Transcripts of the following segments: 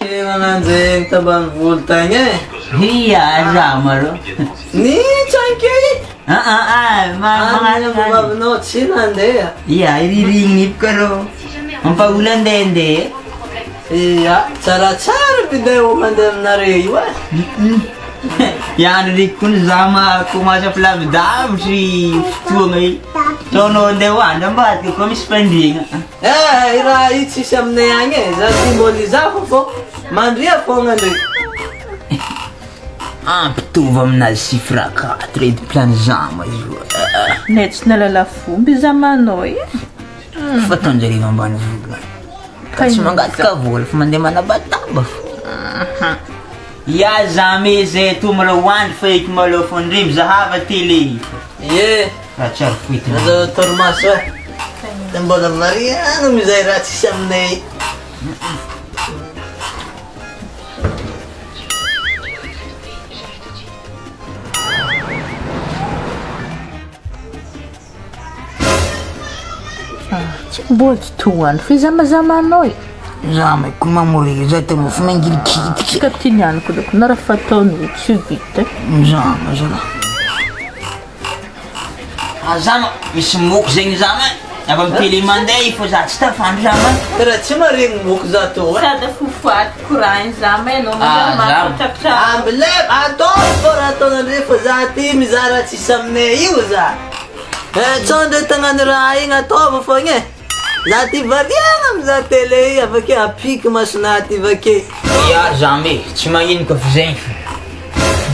Mananjay tabany volo tagny e. Iya, za maro. Nitsaky! Mga Babanao tsy nandeha. Iya, iriringip ka ro. Ang paulan dende. Iya, tsaratsara pinday ko mandeha aminareo e. Yan rin kun zama kumasa plamdam si tuangay. Tono dewa, nambat ko kami spending. Raha io tsisy aminay agny e. Za ty mbola izafo fô mandria fogna ndraiky. Pitovy aminazy si fraka, trade plan zama izy io. Ne tsy nalala fomba izy amanao e. Fataonjareo ambany vola. Ka tsy mangatika vola fa mandeha manabataba fo. Ya zame zay tomara hoandry fa eky malo fondrimo zahava télé. Ie, Raha tsara foitina. aza torimaso e. Ty mbola mariano mizay raha tsisy aminay. Tsy mbola tsy tohany fa izamazamanao e. Zama kun mamori zay tamo fa mangilikitika. Ka tinianako loko na raha fataonao tsy vita. Zama zala. Zama misy moko zegny zama. Avy amin'ny télé mandeha fô za tsy tafandry zama. Raha tsy maregny moko za tô e. Sada fofaty courant zama enao Zama. matratratra. Ambile atao fô raha ataonandre fa za ty mizaha raha tsisy aminay io za. Tsondre tagnany raha igny ataova fogna e. Za ty variana amiza télé avake apiky masona ty vake. Ya zame tsy magnino ka fa zegny.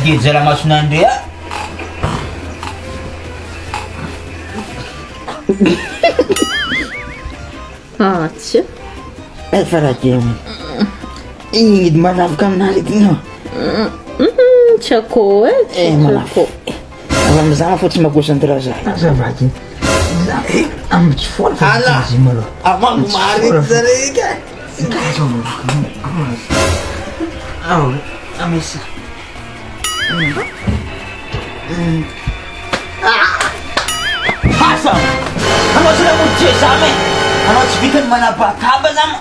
Dia zala masonandre a. Tsy. Efa raha kely. Igny edy manavaka aminazy edy igny. Tsy akô e. Tsy akô. Avy amizah fa tsy mahagosanty raha zay. Azavaky. Za amin'ny tsy foana fa Ala. izy malo. Amako marity zareka. Amesa. Hasa! Anao sila mudie zame! Anao tsy vitany manabataba zama!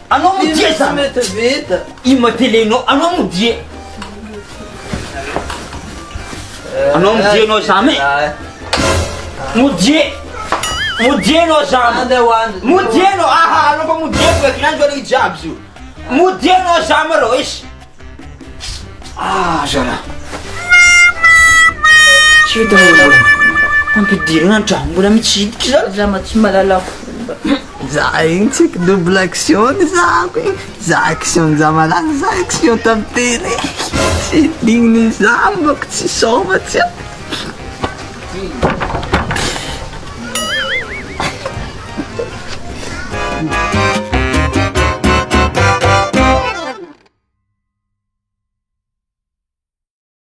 Anao mudie Tsy zame! mety vita. Ima telenao, anao mudie! Anao mudie anao zame! Mudie! Mudie anao zame! Andeha hoandry. Mudie anao! Aha! Anao fa mudie ko eky nanjo anao jiaby zio! Mudie anao zame rô isy! Zara! Tsy vita mbola ampidirana an-trano mbola mitsidika zara! Zama tsy malala fomba. Za igny tsika double action zako igny. Za action za malagny za action tamy télé. Tsy digniny za mbako tsy sôva tsy.